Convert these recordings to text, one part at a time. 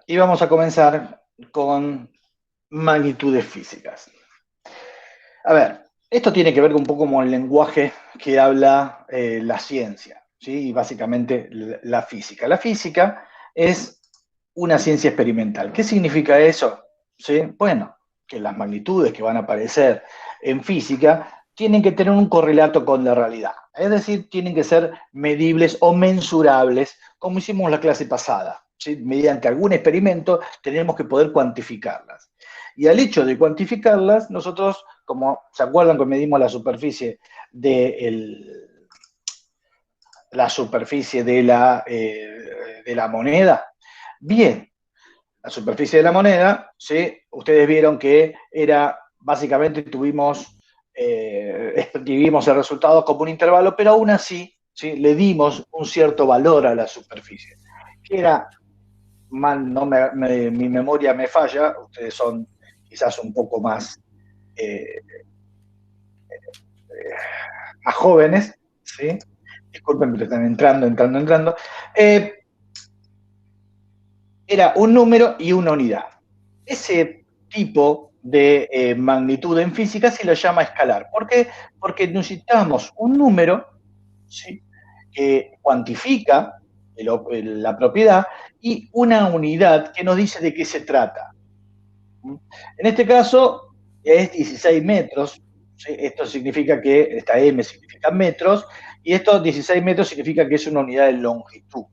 Y vamos a comenzar con magnitudes físicas. A ver, esto tiene que ver un poco con el lenguaje que habla la ciencia, ¿sí? Y básicamente la física. La física es una ciencia experimental. ¿Qué significa eso? ¿Sí? Bueno, que las magnitudes que van a aparecer en física tienen que tener un correlato con la realidad. Es decir, tienen que ser medibles o mensurables, como hicimos la clase pasada. ¿Sí? Mediante algún experimento tenemos que poder cuantificarlas. Y al hecho de cuantificarlas, nosotros, como se acuerdan que medimos la superficie de la moneda, bien, la superficie de la moneda, ¿sí? Ustedes vieron que era, básicamente escribimos el resultado como un intervalo, pero aún así, ¿sí? Le dimos un cierto valor a la superficie, que era, mi memoria me falla, ustedes son quizás un poco eh, más jóvenes, ¿sí? Disculpen, pero están entrando. Eh, Era un número y una unidad. Ese tipo de magnitud en física se lo llama escalar. ¿Por qué? Porque necesitamos un número, ¿sí? Que cuantifica la propiedad y una unidad que nos dice de qué se trata. En este caso es 16 metros, ¿sí? Esto significa que, esta M significa metros, y estos 16 metros significa que es una unidad de longitud.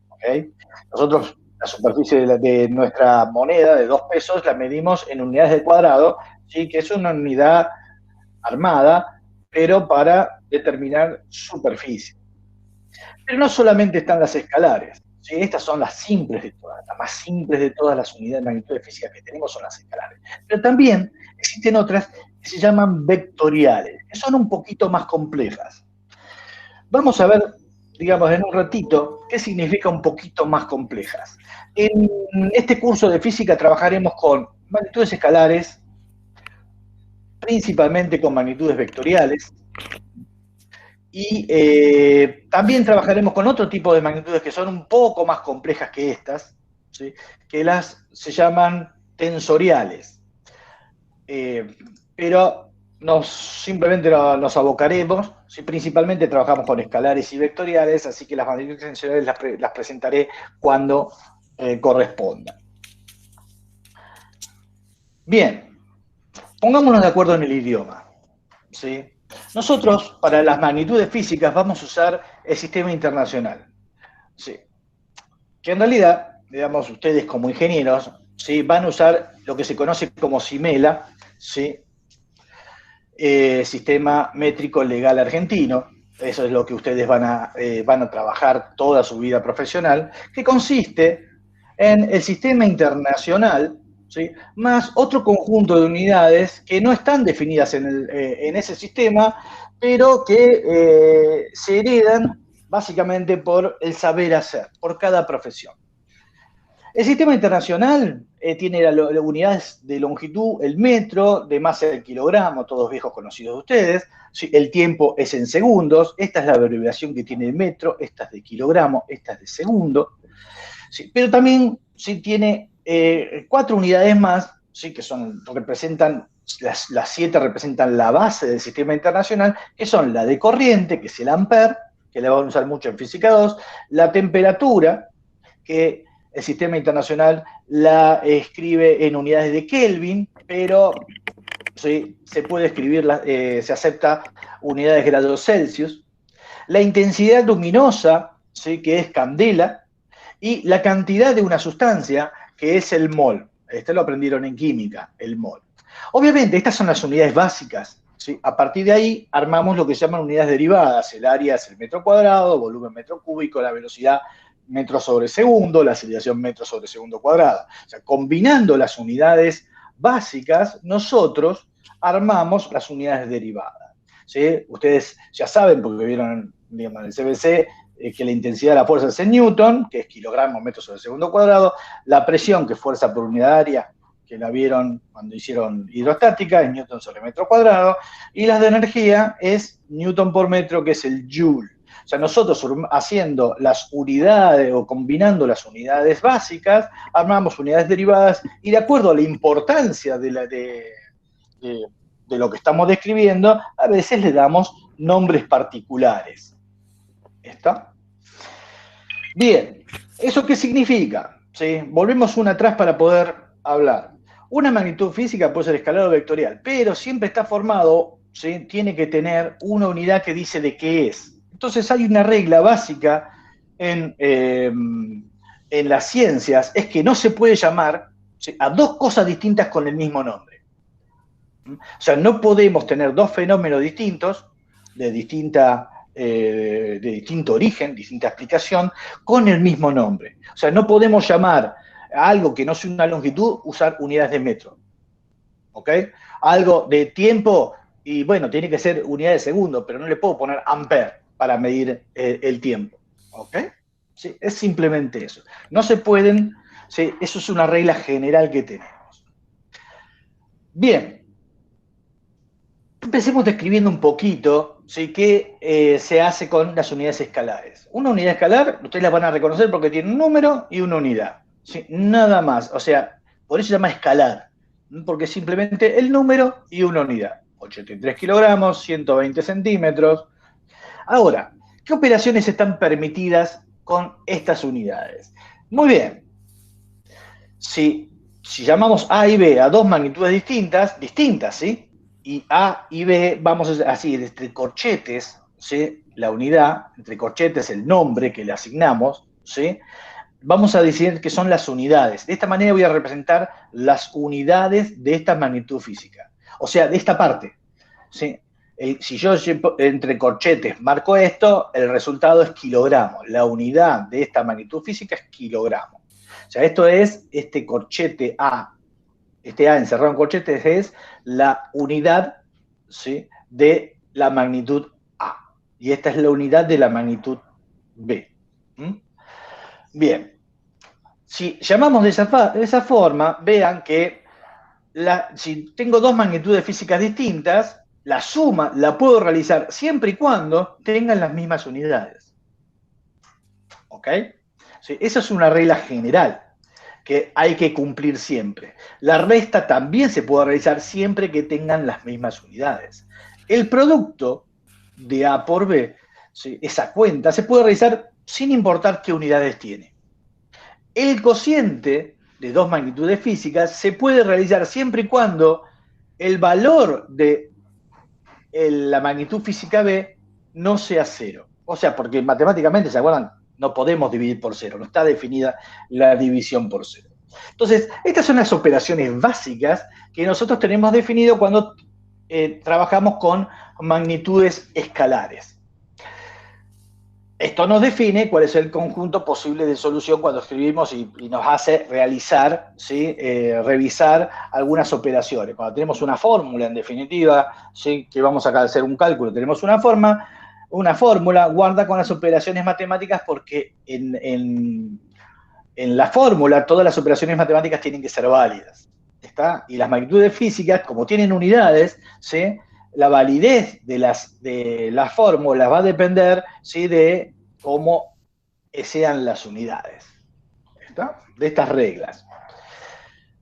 ¿Okay? Nosotros la superficie de nuestra moneda de 2 pesos la medimos en unidades de cuadrado, ¿sí? Que es una unidad armada, pero para determinar superficie. Pero no solamente están las escalares, ¿sí? Estas son las simples de todas, las más simples de todas las unidades de magnitud física que tenemos son las escalares. Pero también existen otras que se llaman vectoriales, que son un poquito más complejas. Vamos a ver, digamos, en un ratito, qué significa un poquito más complejas. En este curso de física trabajaremos con magnitudes escalares, principalmente con magnitudes vectoriales, y también trabajaremos con otro tipo de magnitudes que son un poco más complejas que estas, ¿sí? Que se llaman tensoriales. Eh, pero simplemente nos abocaremos, ¿sí? Principalmente trabajamos con escalares y vectoriales, así que las magnitudes tensoriales las presentaré cuando corresponda. Bien, pongámonos de acuerdo en el idioma, ¿sí? Nosotros, para las magnitudes físicas, vamos a usar el sistema internacional, ¿sí? Que en realidad, digamos, ustedes como ingenieros, ¿sí? Van a usar lo que se conoce como CIMELA, ¿sí? Sistema métrico legal argentino. Eso es lo que ustedes van a trabajar toda su vida profesional, que consiste en el sistema internacional, ¿sí? Más otro conjunto de unidades que no están definidas en ese sistema, pero que se heredan básicamente por el saber hacer, por cada profesión. El sistema internacional tiene las unidades de longitud, el metro, de masa el kilogramo, todos viejos conocidos de ustedes. ¿Sí? El tiempo es en segundos. Esta es la abreviación que tiene el metro, esta es de kilogramo, esta es de segundo. ¿Sí? Pero también sí tiene 4 unidades más, ¿sí? Que representan, las 7 representan la base del sistema internacional, que son la de corriente, que es el ampere, que la van a usar mucho en física 2, la temperatura, que el sistema internacional la escribe en unidades de Kelvin, pero ¿sí? Se puede escribir, se acepta unidades de grados Celsius. La intensidad luminosa, ¿sí? Que es candela, y la cantidad de una sustancia, que es el mol. Este lo aprendieron en química, el mol. Obviamente, estas son las unidades básicas. ¿Sí? A partir de ahí armamos lo que se llaman unidades derivadas. El área es el metro cuadrado, volumen metro cúbico, la velocidad metro sobre segundo, la aceleración metro sobre segundo cuadrado. O sea, combinando las unidades básicas, nosotros armamos las unidades derivadas. ¿Sí? Ustedes ya saben, porque vieron, digamos, en el CBC, que la intensidad de la fuerza es en Newton, que es kilogramos metro sobre segundo cuadrado, la presión, que es fuerza por unidad área, que la vieron cuando hicieron hidrostática, es Newton sobre metro cuadrado, y las de energía es Newton por metro, que es el Joule. sea, nosotros haciendo las unidades o combinando las unidades básicas, armamos unidades derivadas y de acuerdo a la importancia de lo que estamos describiendo, a veces le damos nombres particulares. ¿Está? Bien, ¿eso qué significa? ¿Sí? Volvemos una atrás para poder hablar. Una magnitud física puede ser escalar o vectorial, pero siempre está formado, ¿sí? Tiene que tener una unidad que dice de qué es. Entonces hay una regla básica en las ciencias, es que no se puede llamar, ¿sí?, a dos cosas distintas con el mismo nombre. O sea, no podemos tener dos fenómenos distintos, de distinto origen, distinta explicación, con el mismo nombre. O sea, no podemos llamar a algo que no sea una longitud, usar unidades de metro. ¿Ok? Algo de tiempo, y bueno, tiene que ser unidades de segundo, pero no le puedo poner ampere para medir el tiempo. ¿Ok? Sí, es simplemente eso. No se pueden, sí, eso es una regla general que tenemos. Bien. Empecemos describiendo un poquito, ¿sí?, qué se hace con las unidades escalares. Una unidad escalar, ustedes la van a reconocer porque tiene un número y una unidad. ¿Sí? Nada más. O sea, por eso se llama escalar, porque es simplemente el número y una unidad. 83 kilogramos, 120 centímetros. Ahora, ¿qué operaciones están permitidas con estas unidades? Muy bien. Si llamamos A y B a dos magnitudes distintas, ¿sí?, y A y B, vamos así, entre corchetes, ¿sí?, la unidad, entre corchetes el nombre que le asignamos, ¿sí?, vamos a decir que son las unidades. De esta manera voy a representar las unidades de esta magnitud física. O sea, de esta parte, ¿sí? Si yo entre corchetes marco esto, el resultado es kilogramos. La unidad de esta magnitud física es kilogramos. O sea, esto es este corchete A. Este A encerrado en corchetes es la unidad, ¿sí?, de la magnitud A. Y esta es la unidad de la magnitud B. ¿Mm? Bien. Si llamamos de esa forma, vean que si tengo dos magnitudes físicas distintas, la suma la puedo realizar siempre y cuando tengan las mismas unidades. ¿Ok? Sí, esa es una regla general que hay que cumplir siempre. La resta también se puede realizar siempre que tengan las mismas unidades. El producto de A por B, ¿sí?, esa cuenta, se puede realizar sin importar qué unidades tiene. El cociente de dos magnitudes físicas se puede realizar siempre y cuando el valor de la magnitud física B no sea cero. O sea, porque matemáticamente, ¿se acuerdan? No podemos dividir por cero, no está definida la división por cero. Entonces, estas son las operaciones básicas que nosotros tenemos definido cuando trabajamos con magnitudes escalares. Esto nos define cuál es el conjunto posible de solución cuando escribimos y nos hace realizar, ¿sí?, revisar algunas operaciones. Cuando tenemos una fórmula, en definitiva, ¿sí?, que vamos a hacer un cálculo, tenemos una fórmula, guarda con las operaciones matemáticas porque en la fórmula todas las operaciones matemáticas tienen que ser válidas. ¿Está? Y las magnitudes físicas, como tienen unidades, ¿sí?, la validez de las fórmulas va a depender, ¿sí?, de cómo sean las unidades. ¿Está? De estas reglas.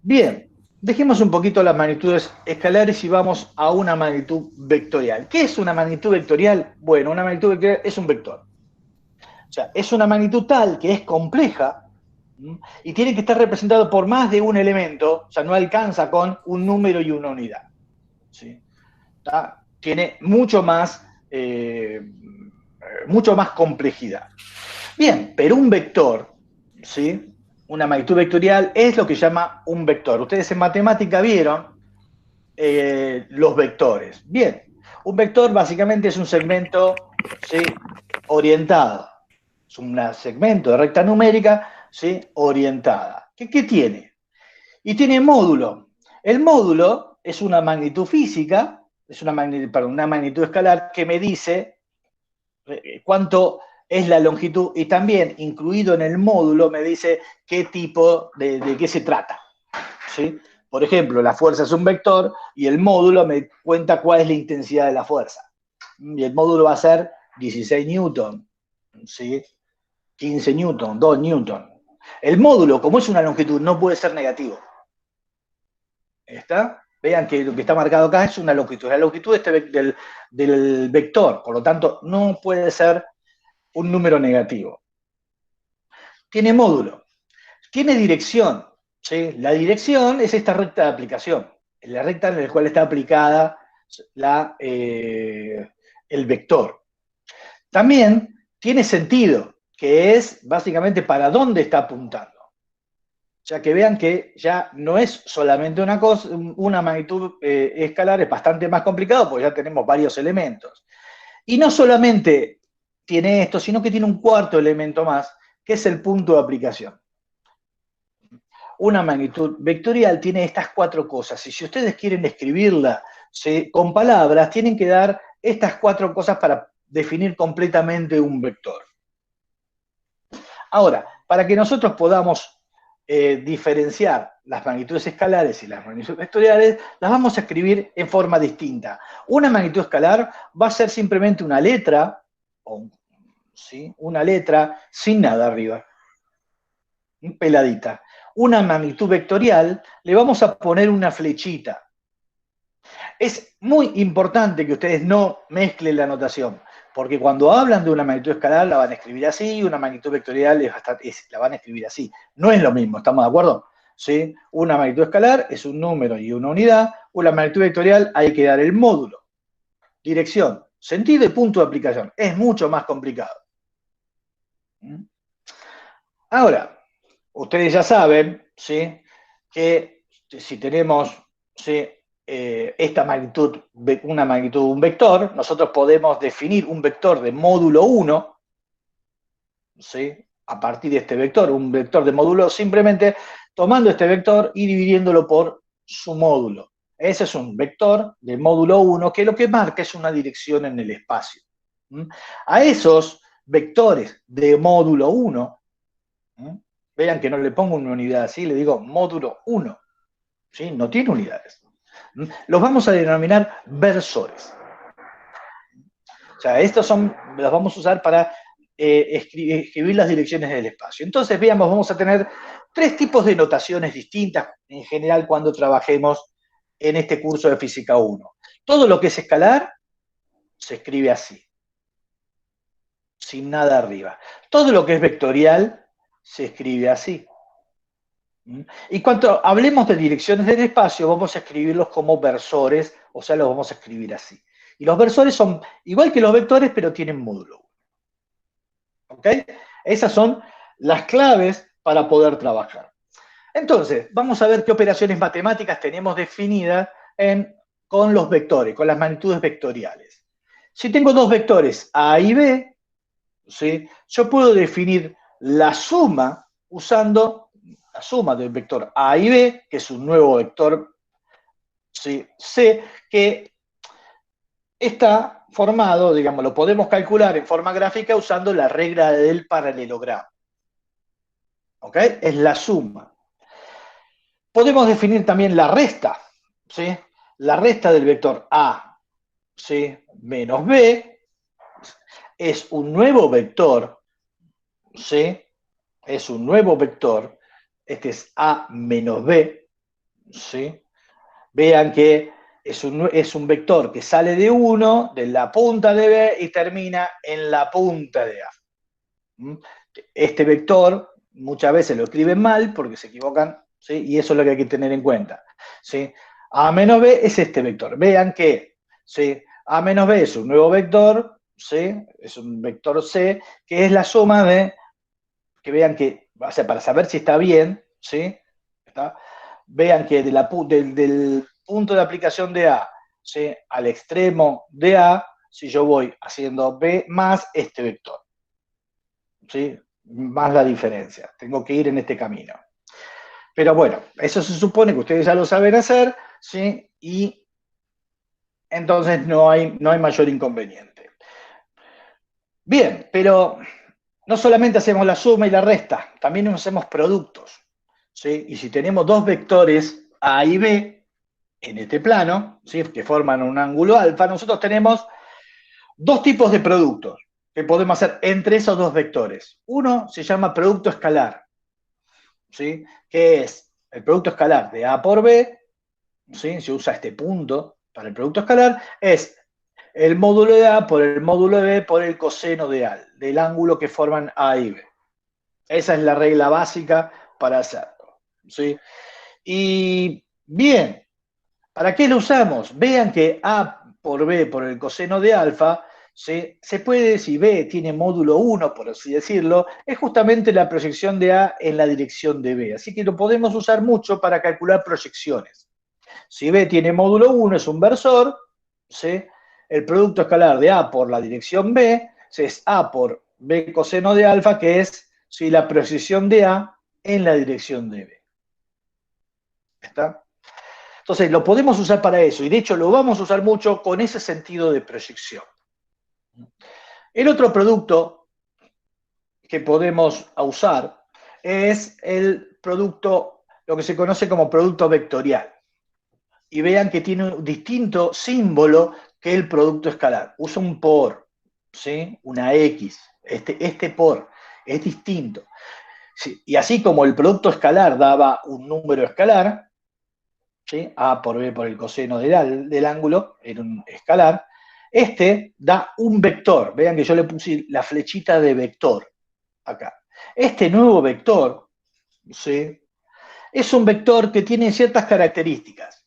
Bien, dejemos un poquito las magnitudes escalares y vamos a una magnitud vectorial. ¿Qué es una magnitud vectorial? Bueno, una magnitud vectorial es un vector. O sea, es una magnitud tal que es compleja y tiene que estar representado por más de un elemento, o sea, no alcanza con un número y una unidad. ¿Sí? Tiene mucho más complejidad. Bien, pero un vector, ¿sí?, una magnitud vectorial es lo que se llama un vector. Ustedes en matemática vieron los vectores. Bien, un vector básicamente es un segmento, ¿sí?, orientado. Es un segmento de recta numérica, ¿sí?, orientada. ¿Qué tiene? Y tiene módulo. El módulo es una magnitud física, es una magnitud escalar que me dice cuánto es la longitud y también incluido en el módulo me dice qué tipo de qué se trata. ¿Sí? Por ejemplo, la fuerza es un vector y el módulo me cuenta cuál es la intensidad de la fuerza. Y el módulo va a ser 16 newton. ¿sí? 15 newton, 2 newton. El módulo, como es una longitud, no puede ser negativo. ¿Está? Vean que lo que está marcado acá es una longitud. La longitud del vector, por lo tanto, no puede ser un número negativo. Tiene módulo. Tiene dirección. ¿Sí? La dirección es esta recta de aplicación. La recta en la cual está aplicada el vector. También tiene sentido, que es básicamente para dónde está apuntando. Ya que vean que ya no es solamente una cosa, una magnitud escalar, es bastante más complicado porque ya tenemos varios elementos. Y no solamente tiene esto, sino que tiene un cuarto elemento más, que es el punto de aplicación. Una magnitud vectorial tiene estas cuatro cosas, y si ustedes quieren escribirla con palabras, tienen que dar estas cuatro cosas para definir completamente un vector. Ahora, para que nosotros podamos diferenciar las magnitudes escalares y las magnitudes vectoriales, las vamos a escribir en forma distinta. Una magnitud escalar va a ser simplemente una letra, ¿sí? Una letra sin nada arriba, peladita. Una magnitud vectorial le vamos a poner una flechita. Es muy importante que ustedes no mezclen la notación, porque cuando hablan de una magnitud escalar la van a escribir así, y una magnitud vectorial la van a escribir así. No es lo mismo, ¿estamos de acuerdo? ¿Sí? Una magnitud escalar es un número y una unidad, una magnitud vectorial hay que dar el módulo, dirección, sentido y punto de aplicación. Es mucho más complicado. Ahora, ustedes ya saben, ¿sí? Que si tenemos, ¿sí? Esta magnitud, una magnitud, un vector, nosotros podemos definir un vector de módulo 1, ¿sí? A partir de este vector, un vector de módulo, simplemente tomando este vector y dividiéndolo por su módulo. Ese es un vector de módulo 1 que lo que marca es una dirección en el espacio. A esos vectores de módulo 1, vean que no le pongo una unidad así, le digo módulo 1, ¿sí? No tiene unidades. Los vamos a denominar versores. O sea, los vamos a usar para escribir las direcciones del espacio. Entonces, veamos, vamos a tener tres tipos de notaciones distintas en general cuando trabajemos en este curso de Física 1. Todo lo que es escalar se escribe así, sin nada arriba. Todo lo que es vectorial se escribe así. Y cuando hablemos de direcciones del espacio, vamos a escribirlos como versores, o sea, los vamos a escribir así. Y los versores son igual que los vectores, pero tienen módulo. ¿Ok? Esas son las claves para poder trabajar. Entonces, vamos a ver qué operaciones matemáticas tenemos definidas con los vectores, con las magnitudes vectoriales. Si tengo dos vectores A y B, ¿sí? Yo puedo definir la suma usando la suma del vector A y B, que es un nuevo vector, ¿sí? C, que está formado, digamos, lo podemos calcular en forma gráfica usando la regla del paralelogramo. ¿Ok? Es la suma. Podemos definir también la resta, ¿sí? La resta del vector A, ¿sí? Menos B es un nuevo vector, ¿sí? Es un nuevo vector. Este es A menos B, ¿sí? Vean que es un vector que sale de 1, de la punta de B y termina en la punta de A. Este vector muchas veces lo escriben mal porque se equivocan, ¿sí? Y eso es lo que hay que tener en cuenta, ¿sí? A menos B es este vector. Vean que, ¿sí? A menos B es un nuevo vector, ¿sí? Es un vector C, que es la suma de, que vean que, o sea, para saber si está bien, ¿sí? Vean que del punto de aplicación de A, ¿sí? Al extremo de A, si yo voy haciendo B más este vector, ¿sí? Más la diferencia. Tengo que ir en este camino. Pero bueno, eso se supone que ustedes ya lo saben hacer, ¿sí? Y entonces no hay mayor inconveniente. Bien, pero no solamente hacemos la suma y la resta, también hacemos productos, ¿sí? Y si tenemos dos vectores A y B en este plano, ¿sí? Que forman un ángulo alfa, nosotros tenemos dos tipos de productos, que podemos hacer entre esos dos vectores. Uno se llama producto escalar, ¿sí? Que es el producto escalar de A por B, ¿sí? Se usa este punto para el producto escalar, es el módulo de A por el módulo de B por el coseno de A, del ángulo que forman A y B. Esa es la regla básica para hacerlo, ¿sí? Y bien, ¿para qué lo usamos? Vean que A por B por el coseno de alfa, ¿sí? Se puede, si B tiene módulo 1, por así decirlo, es justamente la proyección de A en la dirección de B. Así que lo podemos usar mucho para calcular proyecciones. Si B tiene módulo 1, es un versor, ¿sí? El producto escalar de A por la dirección B es A por B coseno de alfa, que es, ¿sí?, la proyección de A en la dirección de B. ¿Está? Entonces, lo podemos usar para eso, y de hecho lo vamos a usar mucho con ese sentido de proyección. El otro producto que podemos usar es el producto, lo que se conoce como producto vectorial. Y vean que tiene un distinto símbolo que el producto escalar. Usa un por, ¿sí? Una X. Este por es distinto. Sí, y así como el producto escalar daba un número escalar, ¿sí? A por B por el coseno del ángulo, era un escalar, este da un vector. Vean que yo le puse la flechita de vector acá. Este nuevo vector, ¿sí?, es un vector que tiene ciertas características.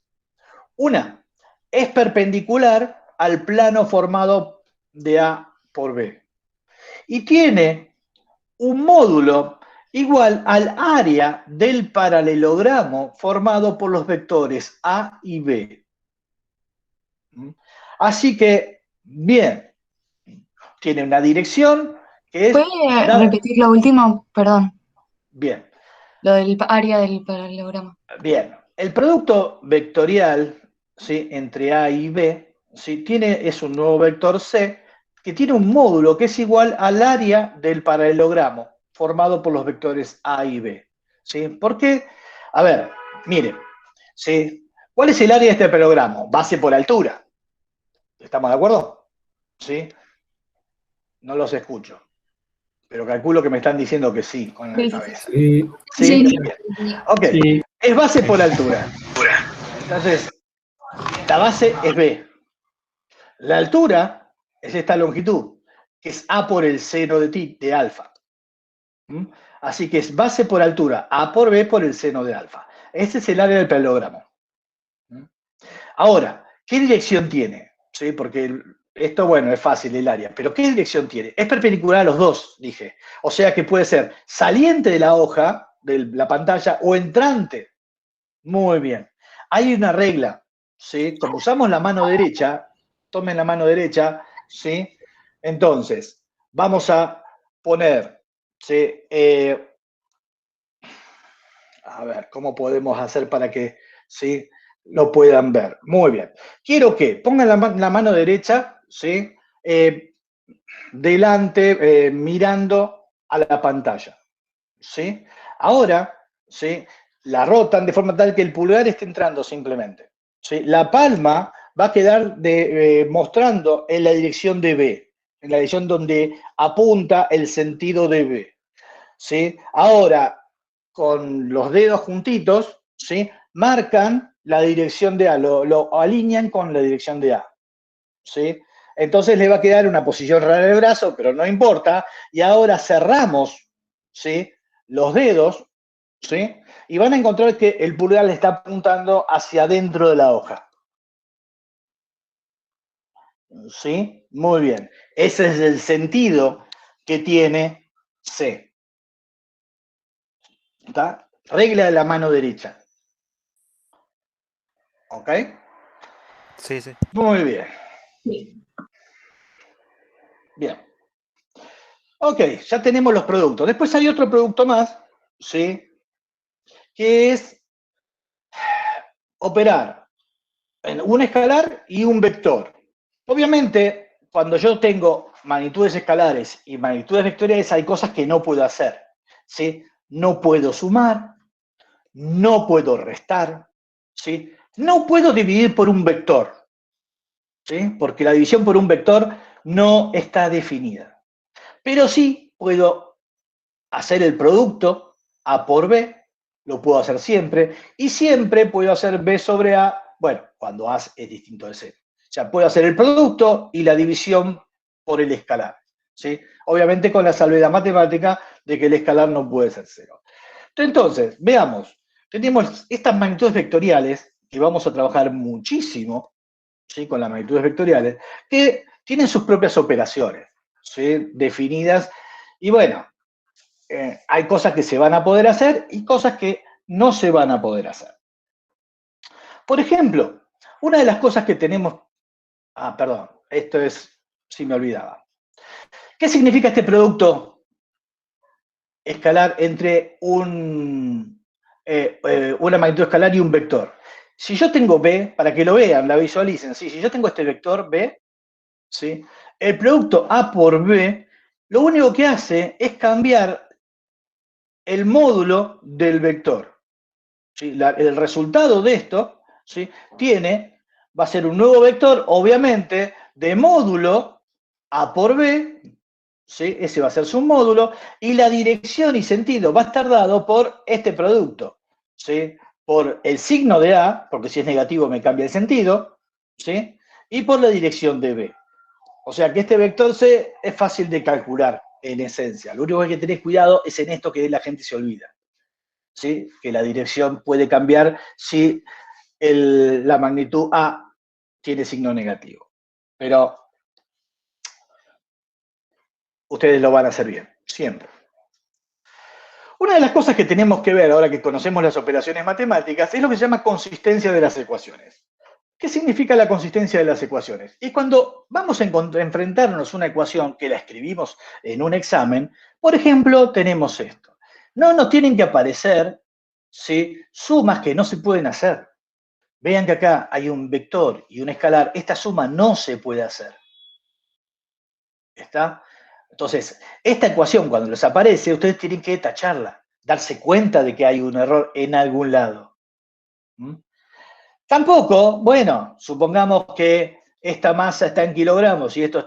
Una, es perpendicular al plano formado de A por B. Y tiene un módulo igual al área del paralelogramo formado por los vectores A y B. Así que, bien, tiene una dirección que es... ¿Puede repetir lo último? Perdón, Bien, lo del área del paralelogramo. bien. El producto vectorial, ¿sí?, entre A y B, ¿sí?, es un nuevo vector C que tiene un módulo que es igual al área del paralelogramo formado por los vectores A y B. ¿Sí? ¿Por qué? A ver, miren, ¿sí?, ¿cuál es el área de este paralelogramo? Base por altura. ¿Estamos de acuerdo? ¿Sí? No los escucho, pero calculo que me están diciendo que sí con la Sí, sí, sí. cabeza. Sí, ¿Sí? Sí, Bien. Ok, sí. es base por altura. Entonces, la base es B. La altura es esta longitud, que es A por el seno de alfa. ¿Mm? Así que es base por altura, A por B por el seno de alfa. Este es el área del paralelogramo. ¿Mm? Ahora, ¿qué dirección tiene? ¿Sí? Porque esto, bueno, es fácil el área, pero ¿qué dirección tiene? Es perpendicular a los dos, dije. O sea que puede ser saliente de la hoja, de la pantalla, o entrante. Muy bien. Hay una regla, ¿sí? Como usamos la mano derecha, tomen la mano derecha, ¿sí? Entonces, vamos a poner, ¿sí?, a ver, ¿cómo podemos hacer para que, ¿sí?, lo puedan ver? Muy bien. Quiero que pongan la mano derecha, ¿sí?, delante, mirando a la pantalla, ¿sí? Ahora, ¿sí?, la rotan de forma tal que el pulgar esté entrando simplemente, ¿sí? La palma va a quedar mostrando en la dirección de B, en la dirección donde apunta el sentido de B, ¿sí? Ahora, con los dedos juntitos, ¿sí?, marcan la dirección de A, lo alinean con la dirección de A, ¿sí? Entonces le va a quedar una posición rara del brazo, pero no importa. Y ahora cerramos, ¿sí?, los dedos, ¿sí?, y van a encontrar que el pulgar le está apuntando hacia adentro de la hoja. ¿Sí? Muy bien. Ese es el sentido que tiene C. ¿Está? Regla de la mano derecha. ¿Ok? Sí, sí. Muy bien. sí. Bien. Ok, ya tenemos los productos. Después hay otro producto más, ¿sí?, que es operar en un escalar y un vector. Obviamente, cuando yo tengo magnitudes escalares y magnitudes vectoriales, hay cosas que no puedo hacer, ¿sí? No puedo sumar, no puedo restar, ¿sí? No puedo dividir por un vector, ¿sí?, porque la división por un vector no está definida. Pero sí puedo hacer el producto A por B, lo puedo hacer siempre, y siempre puedo hacer B sobre A, bueno, cuando A es distinto de C. O sea, puedo hacer el producto y la división por el escalar, ¿sí? Obviamente con la salvedad matemática de que el escalar no puede ser 0. Entonces, veamos, tenemos estas magnitudes vectoriales, que vamos a trabajar muchísimo, ¿sí? Con las magnitudes vectoriales, que tienen sus propias operaciones, ¿sí? Definidas, y bueno, hay cosas que se van a poder hacer y cosas que no se van a poder hacer. Por ejemplo, una de las cosas que tenemos... perdón, esto es... si me olvidaba. ¿Qué significa este producto escalar entre una magnitud escalar y un vector? Si yo tengo B, para que lo vean, la visualicen, ¿sí? Si yo tengo este vector B, ¿sí? El producto A por B, lo único que hace es cambiar el módulo del vector. ¿Sí? El resultado de esto, ¿sí? Va a ser un nuevo vector, obviamente, de módulo A por B, ¿sí? Ese va a ser su módulo, y la dirección y sentido va a estar dado por este producto, ¿sí? Por el signo de A, porque si es negativo me cambia el sentido, ¿sí? Y por la dirección de B. O sea que este vector C es fácil de calcular en esencia. Lo único que hay que tener cuidado es en esto que la gente se olvida, ¿sí? Que la dirección puede cambiar si la magnitud A tiene signo negativo. Pero ustedes lo van a hacer bien, siempre. Una de las cosas que tenemos que ver ahora que conocemos las operaciones matemáticas es lo que se llama consistencia de las ecuaciones. ¿Qué significa la consistencia de las ecuaciones? Y cuando vamos a enfrentarnos a una ecuación que la escribimos en un examen, por ejemplo, tenemos esto. No nos tienen que aparecer, ¿sí?, sumas que no se pueden hacer. Vean que acá hay un vector y un escalar. Esta suma no se puede hacer. ¿Está? Entonces, esta ecuación cuando les aparece, ustedes tienen que tacharla, darse cuenta de que hay un error en algún lado. ¿Mm? Tampoco, bueno, supongamos que esta masa está en kilogramos y este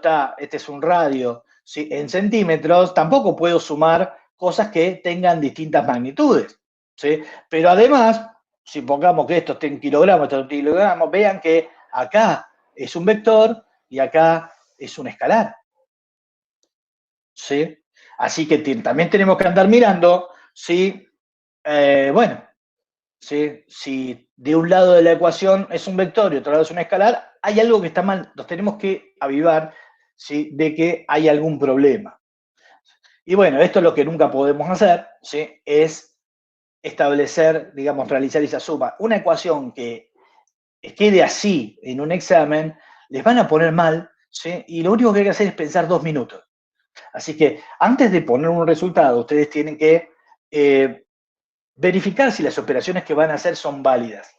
es un radio, ¿sí?, en centímetros, tampoco puedo sumar cosas que tengan distintas magnitudes, ¿sí? Pero además, supongamos que esto esté en kilogramos, esto en kilogramos, vean que acá es un vector y acá es un escalar, ¿sí? Así que también tenemos que andar mirando si, bueno, ¿sí?, si de un lado de la ecuación es un vector y otro lado es un escalar, hay algo que está mal, nos tenemos que avivar, ¿sí?, de que hay algún problema. Y bueno, esto es lo que nunca podemos hacer, ¿sí?, es establecer, digamos, realizar esa suma. Una ecuación que quede así en un examen, les van a poner mal, ¿sí?, y lo único que hay que hacer es pensar 2 minutos. Así que antes de poner un resultado, ustedes tienen que verificar si las operaciones que van a hacer son válidas.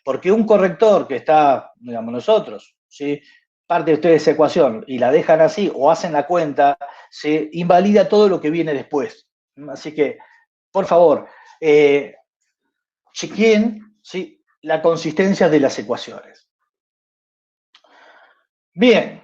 Porque un corrector que está, digamos, nosotros, ¿sí?, parte de ustedes de esa ecuación y la dejan así o hacen la cuenta, se invalida todo lo que viene después. Así que, por favor, chequen, ¿sí?, la consistencia de las ecuaciones. Bien,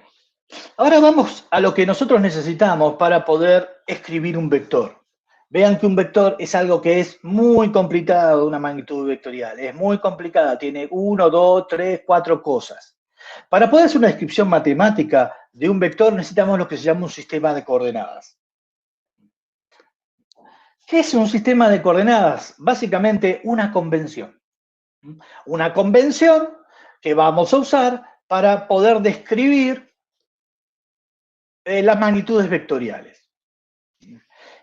ahora vamos a lo que nosotros necesitamos para poder escribir un vector. Vean que un vector es algo que es muy complicado, una magnitud vectorial. Es muy complicada, tiene 1, 2, 3, 4 cosas. Para poder hacer una descripción matemática de un vector necesitamos lo que se llama un sistema de coordenadas. ¿Qué es un sistema de coordenadas? Básicamente una convención. Una convención que vamos a usar para poder describir las magnitudes vectoriales.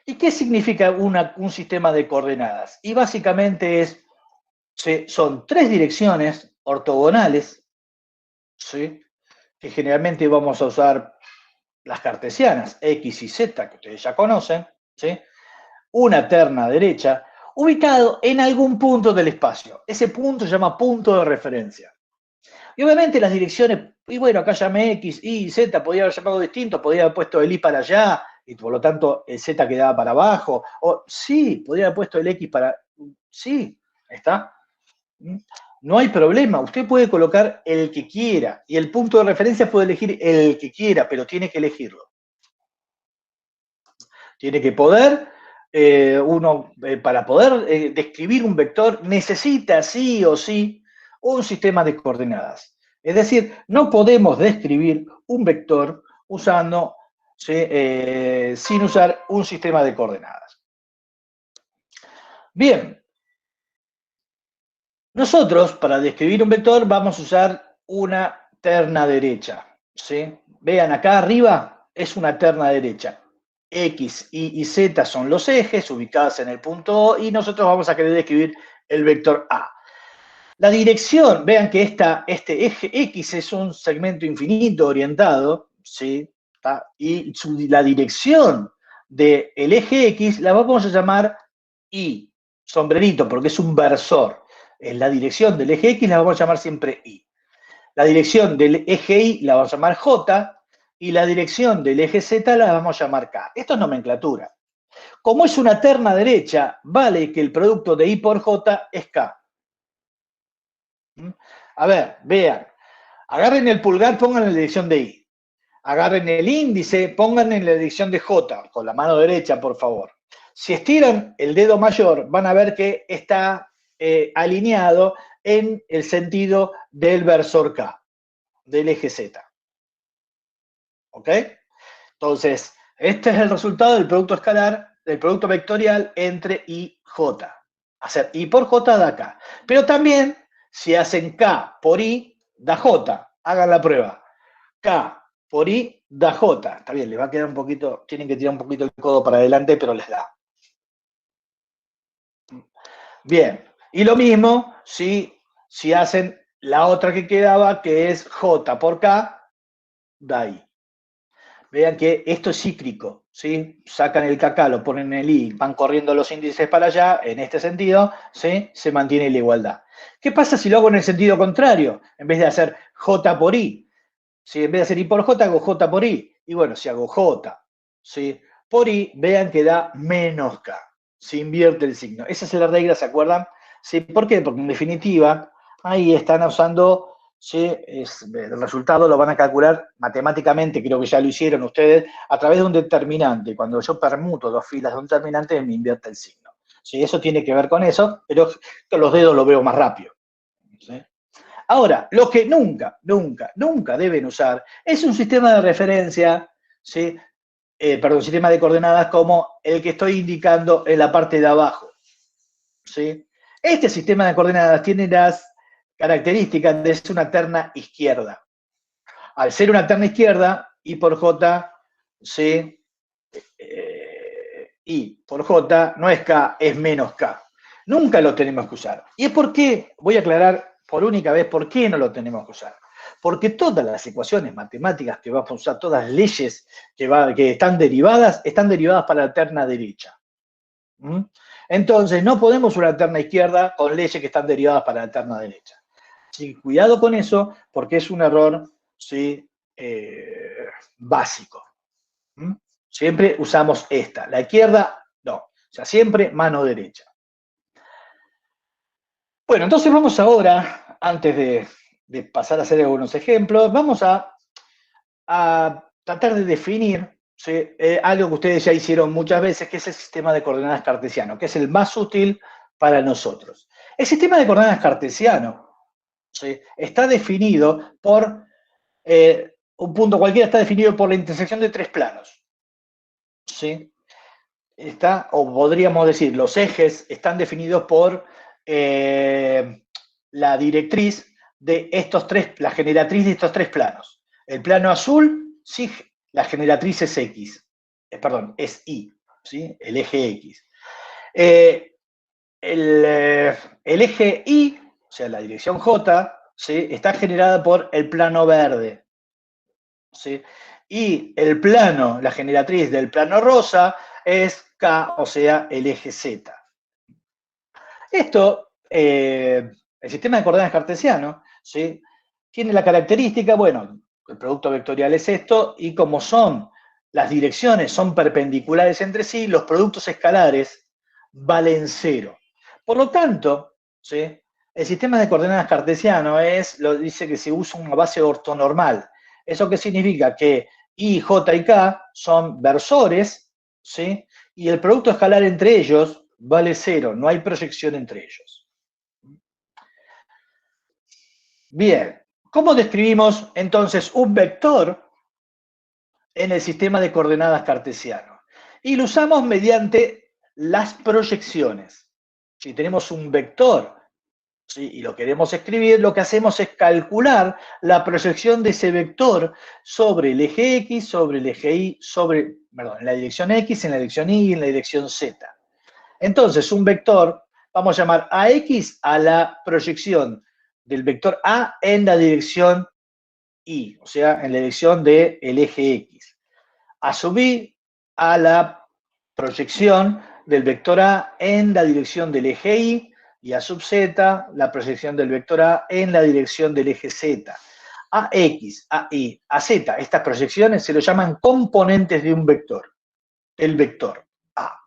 ¿Y qué significa un sistema de coordenadas? Y básicamente son 3 direcciones ortogonales, ¿sí?, que generalmente vamos a usar las cartesianas, X y Z, que ustedes ya conocen, ¿sí?, una terna derecha, ubicado en algún punto del espacio. Ese punto se llama punto de referencia. Y obviamente las direcciones, y bueno, acá llamé X, Y, Z, podía haber llamado distinto, podía haber puesto el Y para allá, y por lo tanto el Z quedaba para abajo, o sí, podría haber puesto el X para... Sí, ¿está? No hay problema, usted puede colocar el que quiera, y el punto de referencia puede elegir el que quiera, pero tiene que elegirlo. Tiene que poder, para poder describir un vector, necesita sí o sí un sistema de coordenadas. Es decir, no podemos describir un vector usando, sin usar un sistema de coordenadas. Bien, nosotros para describir un vector vamos a usar una terna derecha. ¿Sí? Vean acá arriba es una terna derecha. X, Y y Z son los ejes ubicados en el punto O y nosotros vamos a querer describir el vector A. La dirección, vean que este eje X es un segmento infinito orientado, ¿sí? Y la dirección del eje X la vamos a llamar Y, sombrerito, porque es un versor. En la dirección del eje X la vamos a llamar siempre Y. La dirección del eje Y la vamos a llamar J y la dirección del eje Z la vamos a llamar K. Esto es nomenclatura. Como es una terna derecha, vale que el producto de Y por J es K. A ver, vean. Agarren el pulgar, pongan en la dirección de Y. Agarren el índice, pongan en la dirección de J, con la mano derecha, por favor. Si estiran el dedo mayor, van a ver que está alineado en el sentido del versor K, del eje Z. ¿Ok? Entonces, este es el resultado del producto escalar, del producto vectorial entre Y y J. Hacer Y por J da K. Pero también, si hacen K por Y, da J. Hagan la prueba. K por Y da J. Está bien, les va a quedar un poquito, tienen que tirar un poquito el codo para adelante, pero les da. Bien. Y lo mismo si hacen la otra que quedaba, que es J por K, da Y. Vean que esto es cíclico, ¿sí? Sacan el KK, lo ponen en el I, van corriendo los índices para allá, en este sentido, ¿sí? Se mantiene la igualdad. ¿Qué pasa si lo hago en el sentido contrario? En vez de hacer J por I, ¿sí? En vez de hacer Y por J, hago J por I. Y bueno, si hago J, ¿sí? Por I, vean que da menos K. Se invierte el signo. Esa es la regla, ¿se acuerdan? ¿Sí? ¿Por qué? Porque en definitiva, ahí están usando... ¿sí? El resultado lo van a calcular matemáticamente, creo que ya lo hicieron ustedes, a través de un determinante. Cuando yo permuto dos filas de un determinante, me invierte el signo. ¿Sí? Eso tiene que ver con eso, pero con los dedos lo veo más rápido. ¿Sí? Ahora, lo que nunca, nunca, nunca deben usar es un sistema de referencia, ¿sí? Sistema de coordenadas como el que estoy indicando en la parte de abajo. ¿Sí? Este sistema de coordenadas tiene las características de ser una terna izquierda. Al ser una terna izquierda, I por J, ¿sí? I por J no es K, es menos K. Nunca lo tenemos que usar. ¿Y es por qué? Voy a aclarar por única vez por qué no lo tenemos que usar. Porque todas las ecuaciones matemáticas que vamos a usar, todas las leyes que están derivadas para la terna derecha. Entonces, no podemos usar la terna izquierda con leyes que están derivadas para la terna derecha. Sí, cuidado con eso, porque es un error, ¿sí? Básico. Siempre usamos esta. La izquierda, no. O sea, siempre mano derecha. Bueno, entonces vamos ahora, antes de pasar a hacer algunos ejemplos, vamos a tratar de definir, ¿sí? Algo que ustedes ya hicieron muchas veces, que es el sistema de coordenadas cartesiano, que es el más útil para nosotros. El sistema de coordenadas cartesiano, ¿sí? Está definido por, un punto cualquiera está definido por la intersección de tres planos. ¿Sí? O podríamos decir, los ejes están definidos por la directriz de estos tres, la generatriz de estos tres planos. El plano azul, sí, la generatriz es X, es Y, ¿sí? El eje X. El eje Y, o sea, la dirección J, ¿sí? Está generada por el plano verde, ¿sí? Y el plano, la generatriz del plano rosa, es K, o sea, el eje Z. Esto, el sistema de coordenadas cartesiano, ¿sí? Tiene la característica, bueno, el producto vectorial es esto, y como las direcciones son perpendiculares entre sí, los productos escalares valen cero. Por lo tanto, ¿sí? El sistema de coordenadas cartesiano dice que se usa una base ortonormal. ¿Eso qué significa? Que I, J y K son versores, ¿sí? Y el producto escalar entre ellos vale 0, no hay proyección entre ellos. Bien, ¿cómo describimos entonces un vector en el sistema de coordenadas cartesiano? Y lo usamos mediante las proyecciones. Si tenemos un vector, ¿sí?, y lo queremos escribir, lo que hacemos es calcular la proyección de ese vector sobre el eje X, sobre el eje Y, en la dirección X, en la dirección Y y en la dirección Z. Entonces, un vector, vamos a llamar AX a la proyección del vector A en la dirección Y, o sea, en la dirección del eje X. A sub I a la proyección del vector A en la dirección del eje Y, y a sub Z la proyección del vector A en la dirección del eje Z. A X, A Y, A Z, estas proyecciones se lo llaman componentes de un vector, el vector A.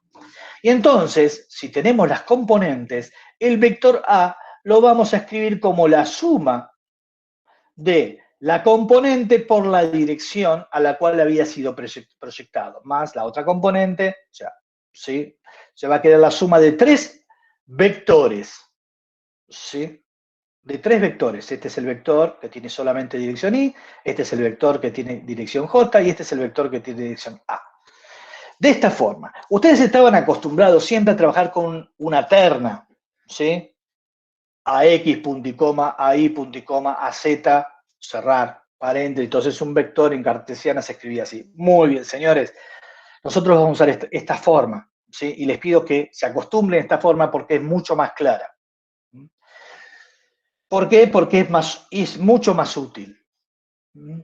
Y entonces, si tenemos las componentes, el vector A lo vamos a escribir como la suma de la componente por la dirección a la cual había sido proyectado, más la otra componente, o sea, ¿sí?, se va a quedar la suma de 3 vectores, ¿sí?, de 3 vectores. Este es el vector que tiene solamente dirección Y, este es el vector que tiene dirección J y este es el vector que tiene dirección A. De esta forma, ustedes estaban acostumbrados siempre a trabajar con una terna, ¿sí? A X, punto y coma, a Y, punto y coma, a Z, cerrar, paréntesis. Entonces un vector en cartesiana se escribía así. Muy bien, señores. Nosotros vamos a usar esta forma, ¿sí? Y les pido que se acostumbren a esta forma porque es mucho más clara. ¿Por qué? Porque es mucho más útil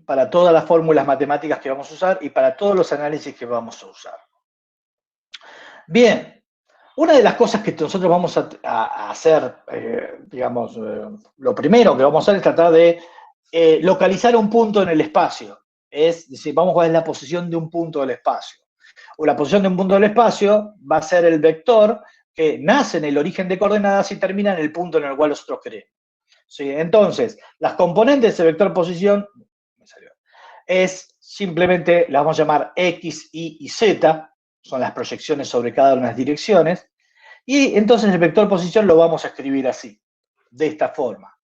para todas las fórmulas matemáticas que vamos a usar y para todos los análisis que vamos a usar. Bien, una de las cosas que nosotros vamos a hacer, digamos, lo primero que vamos a hacer es tratar de localizar un punto en el espacio. Es decir, vamos a ver la posición de un punto del espacio. O la posición de un punto del espacio va a ser el vector que nace en el origen de coordenadas y termina en el punto en el cual nosotros queremos. ¿Sí? Entonces, las componentes de ese vector posición es simplemente, las vamos a llamar X, Y y Z, son las proyecciones sobre cada una de las direcciones, y entonces el vector posición lo vamos a escribir así, de esta forma.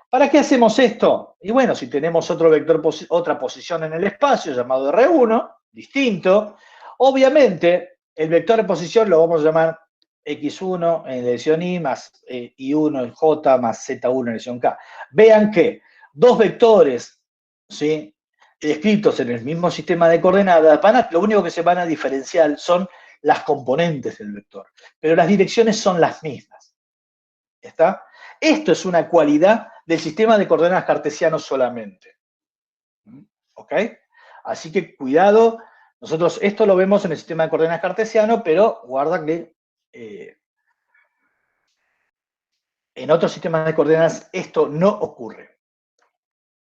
¿Para qué hacemos esto? Y bueno, si tenemos otro vector, otra posición en el espacio llamado R1, distinto, obviamente el vector de posición lo vamos a llamar X1 en dirección Y más Y1 en J más Z1 en dirección K. Vean que dos vectores, ¿sí?, escritos en el mismo sistema de coordenadas, lo único que se van a diferenciar son las componentes del vector, pero las direcciones son las mismas. ¿Está? Esto es una cualidad del sistema de coordenadas cartesiano solamente. ¿Ok? Así que cuidado, nosotros esto lo vemos en el sistema de coordenadas cartesiano, pero guarda que en otros sistemas de coordenadas esto no ocurre.